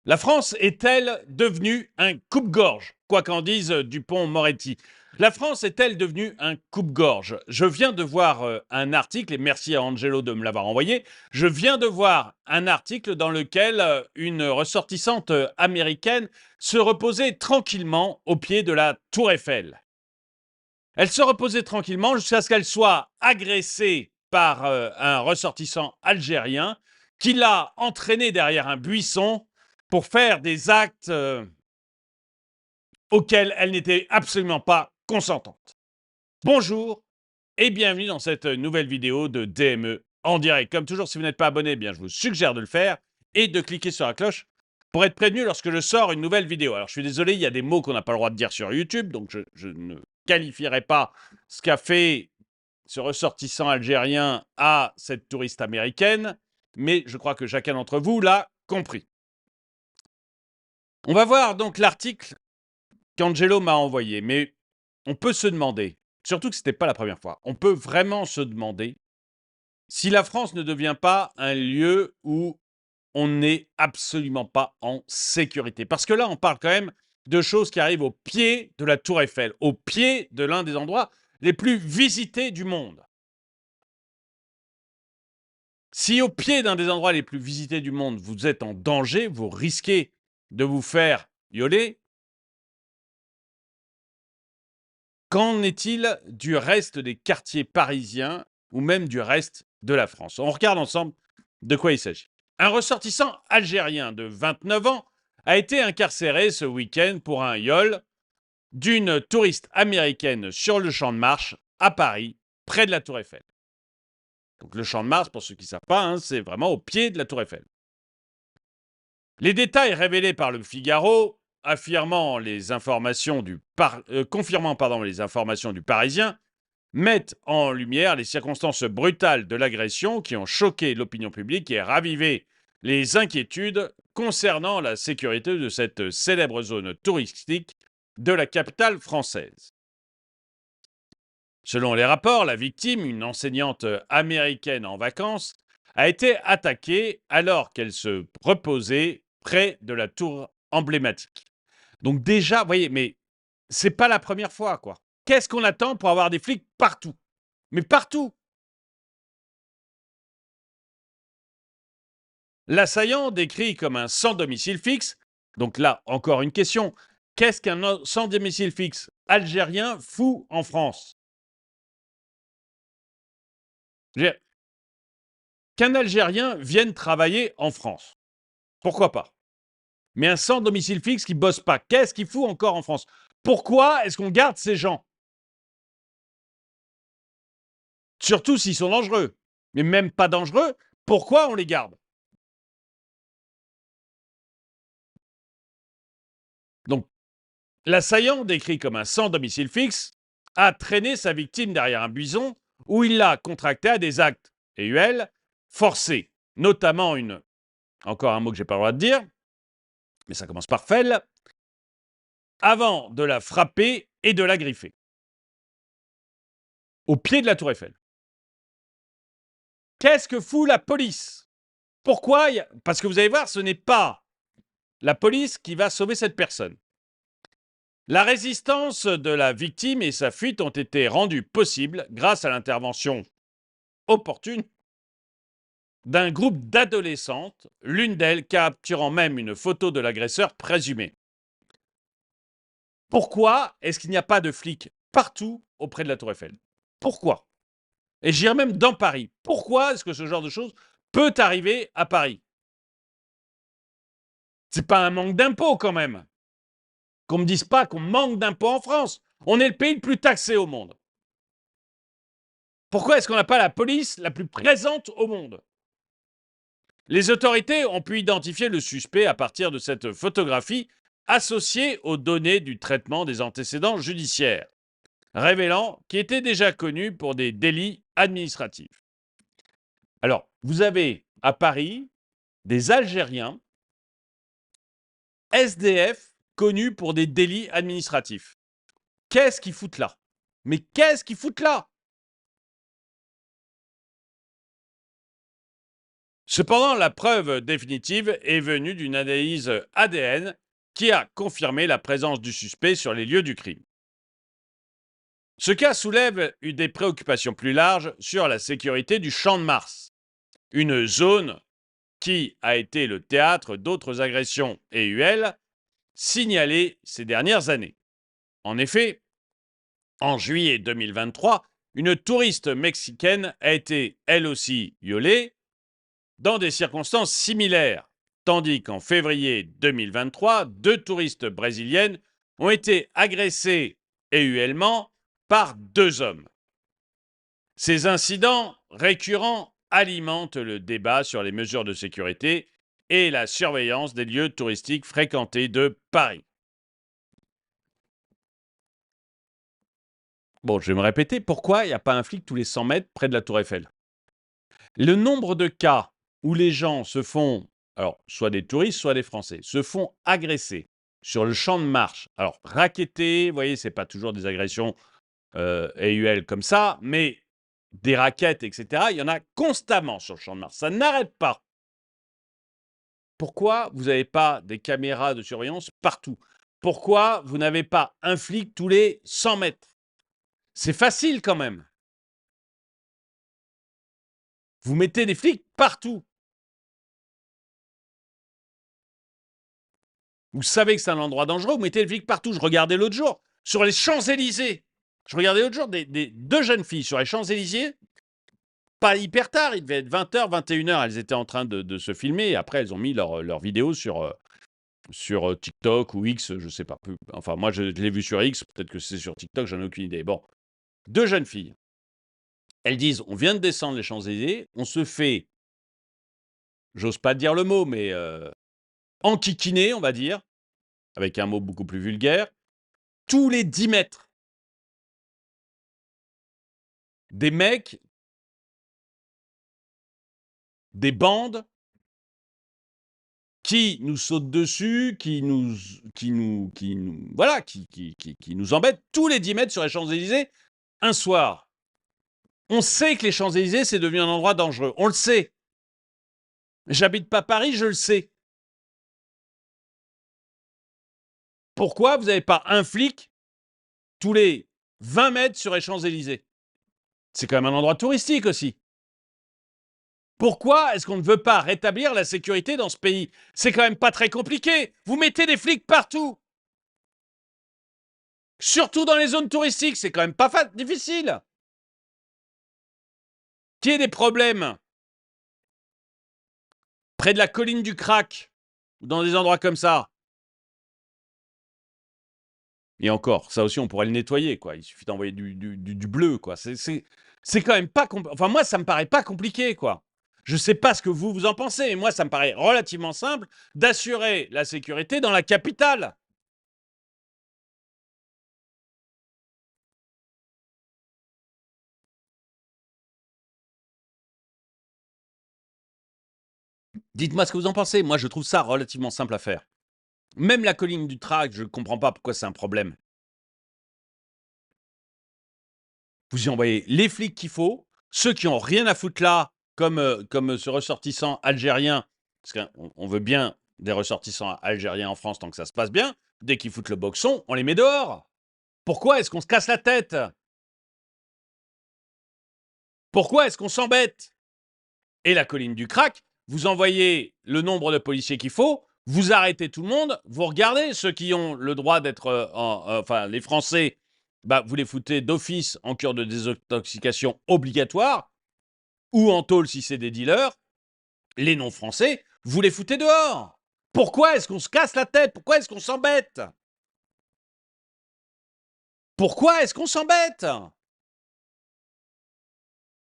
La France est-elle devenue un coupe-gorge? Quoi qu'en dise Dupond-Moretti. La France est-elle devenue un coupe-gorge? Je viens de voir un article, et merci à Angelo de me l'avoir envoyé, je viens de voir un article dans lequel une ressortissante américaine se reposait tranquillement au pied de la Tour Eiffel. Elle se reposait tranquillement jusqu'à ce qu'elle soit agressée par un ressortissant algérien qui l'a entraînée derrière un buisson pour faire des actes auxquels elle n'était absolument pas consentante. Bonjour et bienvenue dans cette nouvelle vidéo de DME en direct. Comme toujours, si vous n'êtes pas abonné, je vous suggère de le faire et de cliquer sur la cloche pour être prévenu lorsque je sors une nouvelle vidéo. Alors, je suis désolé, il y a des mots qu'on n'a pas le droit de dire sur YouTube, donc je ne qualifierai pas ce qu'a fait ce ressortissant algérien à cette touriste américaine, mais je crois que chacun d'entre vous l'a compris. On va voir donc l'article qu'Angelo m'a envoyé, mais on peut se demander, surtout que ce n'était pas la première fois, on peut vraiment se demander si la France ne devient pas un lieu où on n'est absolument pas en sécurité. Parce que là, on parle quand même de choses qui arrivent au pied de la Tour Eiffel, au pied de l'un des endroits les plus visités du monde. Si au pied d'un des endroits les plus visités du monde, vous êtes en danger, vous risquez de vous faire violer, qu'en est-il du reste des quartiers parisiens ou même du reste de la France? On regarde ensemble de quoi il s'agit. Un ressortissant algérien de 29 ans a été incarcéré ce week-end pour un viol d'une touriste américaine sur le Champ de Mars à Paris, près de la Tour Eiffel. Donc le Champ de Mars, pour ceux qui ne savent pas, c'est vraiment au pied de la Tour Eiffel. Les détails révélés par le Figaro, confirmant les informations du Parisien, mettent en lumière les circonstances brutales de l'agression qui ont choqué l'opinion publique et ravivé les inquiétudes concernant la sécurité de cette célèbre zone touristique de la capitale française. Selon les rapports, la victime, une enseignante américaine en vacances, a été attaquée alors qu'elle se reposait près de la tour emblématique. Donc déjà, vous voyez, mais c'est pas la première fois, quoi. Qu'est-ce qu'on attend pour avoir des flics partout? Mais partout! L'assaillant, décrit comme un sans domicile fixe, donc là, encore une question, qu'est-ce qu'un sans domicile fixe algérien fout en France? Je veux dire, qu'un Algérien vienne travailler en France, pourquoi pas? Mais un sans domicile fixe qui bosse pas, qu'est-ce qu'il fout encore en France? Pourquoi est-ce qu'on garde ces gens? Surtout s'ils sont dangereux. Mais même pas dangereux, pourquoi on les garde? Donc, l'assaillant, décrit comme un sans domicile fixe, a traîné sa victime derrière un buisson où il l'a contracté à des actes EUL forcés, notamment encore un mot que j'ai pas le droit de dire, mais ça commence par fel, avant de la frapper et de la griffer, au pied de la Tour Eiffel. Qu'est-ce que fout la police? Pourquoi? Parce que vous allez voir, ce n'est pas la police qui va sauver cette personne. La résistance de la victime et sa fuite ont été rendues possibles grâce à l'intervention opportune d'un groupe d'adolescentes, l'une d'elles capturant même une photo de l'agresseur présumé. Pourquoi est-ce qu'il n'y a pas de flics partout auprès de la Tour Eiffel? Pourquoi? Et j'irais même dans Paris. Pourquoi est-ce que ce genre de choses peut arriver à Paris? C'est pas un manque d'impôts quand même. Qu'on me dise pas qu'on manque d'impôts en France. On est le pays le plus taxé au monde. Pourquoi est-ce qu'on n'a pas la police la plus présente au monde? Les autorités ont pu identifier le suspect à partir de cette photographie associée aux données du traitement des antécédents judiciaires, révélant qu'il était déjà connu pour des délits administratifs. Alors, vous avez à Paris des Algériens SDF connus pour des délits administratifs. Qu'est-ce qu'ils foutent là? Mais qu'est-ce qu'ils foutent là? Cependant, la preuve définitive est venue d'une analyse ADN qui a confirmé la présence du suspect sur les lieux du crime. Ce cas soulève des préoccupations plus larges sur la sécurité du Champ de Mars, une zone qui a été le théâtre d'autres agressions EUL signalées ces dernières années. En effet, en juillet 2023, une touriste mexicaine a été, elle aussi, violée dans des circonstances similaires, tandis qu'en février 2023, 2 touristes brésiliennes ont été agressées EULement par 2 hommes. Ces incidents récurrents alimentent le débat sur les mesures de sécurité et la surveillance des lieux touristiques fréquentés de Paris. Bon, je vais me répéter, pourquoi il n'y a pas un flic tous les 100 mètres près de la Tour Eiffel? Le nombre de cas où les gens se font, alors soit des touristes, soit des Français, se font agresser sur le Champ de Mars, alors rackettés, vous voyez, c'est pas toujours des agressions EUL comme ça, mais des raquettes, etc., il y en a constamment sur le Champ de Mars, ça n'arrête pas. Pourquoi vous n'avez pas des caméras de surveillance partout? Pourquoi vous n'avez pas un flic tous les 100 mètres? C'est facile quand même. Vous mettez des flics partout. Vous savez que c'est un endroit dangereux, vous mettez des flics partout. Je regardais l'autre jour, sur les Champs-Élysées. Je regardais l'autre jour des 2 jeunes filles sur les Champs-Élysées, pas hyper tard, il devait être 20h, 21h, elles étaient en train de se filmer, et après elles ont mis leur vidéo sur TikTok ou X, je sais pas. Enfin, moi je l'ai vu sur X, peut-être que c'est sur TikTok, j'en ai aucune idée. Bon, 2 jeunes filles. Elles disent, on vient de descendre les Champs-Élysées, on se fait, j'ose pas dire le mot, mais enquiquiner, on va dire, avec un mot beaucoup plus vulgaire, tous les 10 mètres. Des mecs, des bandes qui nous sautent dessus, qui nous embêtent tous les 10 mètres sur les Champs-Élysées un soir. On sait que les Champs-Élysées, c'est devenu un endroit dangereux. On le sait. J'habite pas Paris, je le sais. Pourquoi vous n'avez pas un flic tous les 20 mètres sur les Champs-Élysées? C'est quand même un endroit touristique aussi. Pourquoi est-ce qu'on ne veut pas rétablir la sécurité dans ce pays? C'est quand même pas très compliqué. Vous mettez des flics partout. Surtout dans les zones touristiques, c'est quand même pas difficile. Qu'il y ait des problèmes près de la colline du Crac, ou dans des endroits comme ça. Et encore, ça aussi, on pourrait le nettoyer, quoi. Il suffit d'envoyer du bleu, quoi. C'est quand même pas compliqué. Enfin, moi, ça me paraît pas compliqué, quoi. Je sais pas ce que vous en pensez, mais moi, ça me paraît relativement simple d'assurer la sécurité dans la capitale. Dites-moi ce que vous en pensez. Moi, je trouve ça relativement simple à faire. Même la colline du Crac, je ne comprends pas pourquoi c'est un problème. Vous y envoyez les flics qu'il faut, ceux qui ont rien à foutre là, comme ce ressortissant algérien, parce qu'on veut bien des ressortissants algériens en France tant que ça se passe bien, dès qu'ils foutent le boxon, on les met dehors. Pourquoi est-ce qu'on se casse la tête? Pourquoi est-ce qu'on s'embête? Et la colline du Crac, vous envoyez le nombre de policiers qu'il faut, vous arrêtez tout le monde, vous regardez ceux qui ont le droit d'être, enfin les Français, bah, vous les foutez d'office en cure de désintoxication obligatoire, ou en tôle si c'est des dealers. Les non-français, vous les foutez dehors. Pourquoi est-ce qu'on se casse la tête? Pourquoi est-ce qu'on s'embête? Pourquoi est-ce qu'on s'embête?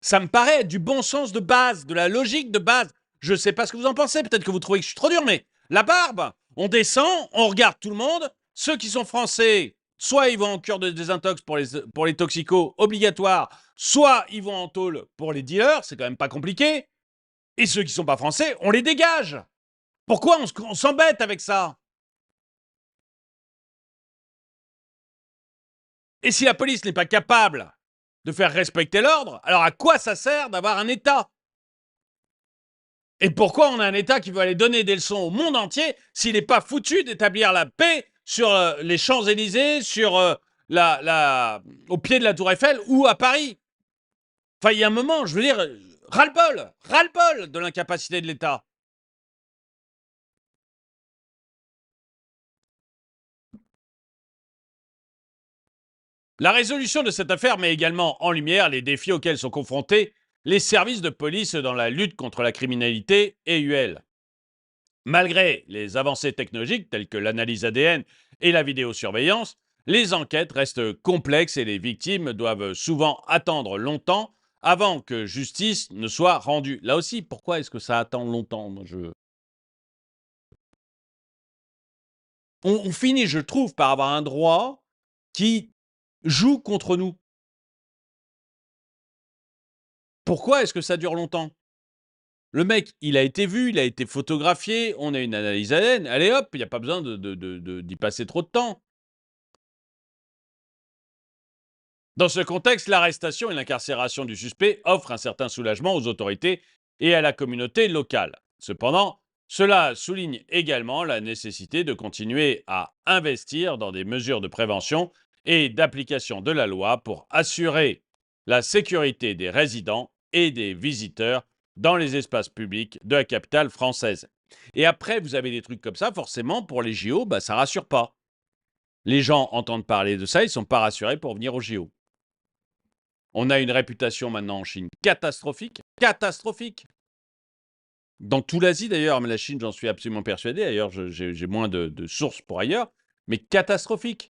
Ça me paraît être du bon sens de base, de la logique de base. Je ne sais pas ce que vous en pensez, peut-être que vous trouvez que je suis trop dur, mais la barbe, on descend, on regarde tout le monde. Ceux qui sont français, soit ils vont en cure de désintox pour les toxicos obligatoires, soit ils vont en tôle pour les dealers, c'est quand même pas compliqué. Et ceux qui sont pas français, on les dégage. Pourquoi on s'embête avec ça? Et si la police n'est pas capable de faire respecter l'ordre, alors à quoi ça sert d'avoir un État? Et pourquoi on a un État qui veut aller donner des leçons au monde entier s'il n'est pas foutu d'établir la paix sur les Champs-Élysées, sur au pied de la Tour Eiffel ou à Paris? Enfin, il y a un moment, je veux dire, ras-le-bol de l'incapacité de l'État. La résolution de cette affaire met également en lumière les défis auxquels sont confrontés les services de police dans la lutte contre la criminalité et UL. Malgré les avancées technologiques telles que l'analyse ADN et la vidéosurveillance, les enquêtes restent complexes et les victimes doivent souvent attendre longtemps avant que justice ne soit rendue. Là aussi, pourquoi est-ce que ça attend longtemps? On finit, je trouve, par avoir un droit qui joue contre nous. Pourquoi est-ce que ça dure longtemps? Le mec, il a été vu, il a été photographié, on a une analyse ADN, allez hop, il n'y a pas besoin d'y passer trop de temps. Dans ce contexte, l'arrestation et l'incarcération du suspect offrent un certain soulagement aux autorités et à la communauté locale. Cependant, cela souligne également la nécessité de continuer à investir dans des mesures de prévention et d'application de la loi pour assurer la sécurité des résidents et des visiteurs dans les espaces publics de la capitale française. Et après, vous avez des trucs comme ça, forcément, pour les JO, ça ne rassure pas. Les gens entendent parler de ça, ils ne sont pas rassurés pour venir aux JO. On a une réputation maintenant en Chine catastrophique, catastrophique. Dans tout l'Asie d'ailleurs, mais la Chine, j'en suis absolument persuadé. D'ailleurs, j'ai moins de sources pour ailleurs, mais catastrophique.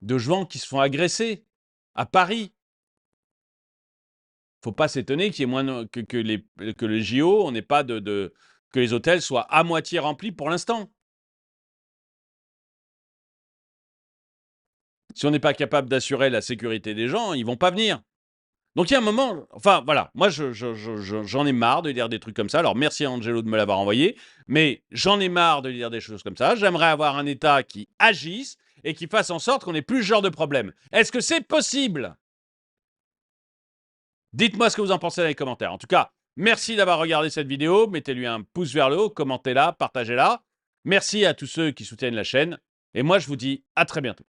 De gens qui se font agresser à Paris. Faut pas s'étonner qu'il y ait moins que les JO, on n'ait pas que les hôtels soient à moitié remplis pour l'instant. Si on n'est pas capable d'assurer la sécurité des gens, ils vont pas venir. Donc il y a un moment, enfin voilà, moi j'en ai marre de lire des trucs comme ça. Alors merci à Angelo de me l'avoir envoyé, mais j'en ai marre de lire des choses comme ça. J'aimerais avoir un État qui agisse et qui fasse en sorte qu'on n'ait plus ce genre de problème. Est-ce que c'est possible? Dites-moi ce que vous en pensez dans les commentaires. En tout cas, merci d'avoir regardé cette vidéo. Mettez-lui un pouce vers le haut, commentez-la, partagez-la. Merci à tous ceux qui soutiennent la chaîne. Et moi, je vous dis à très bientôt.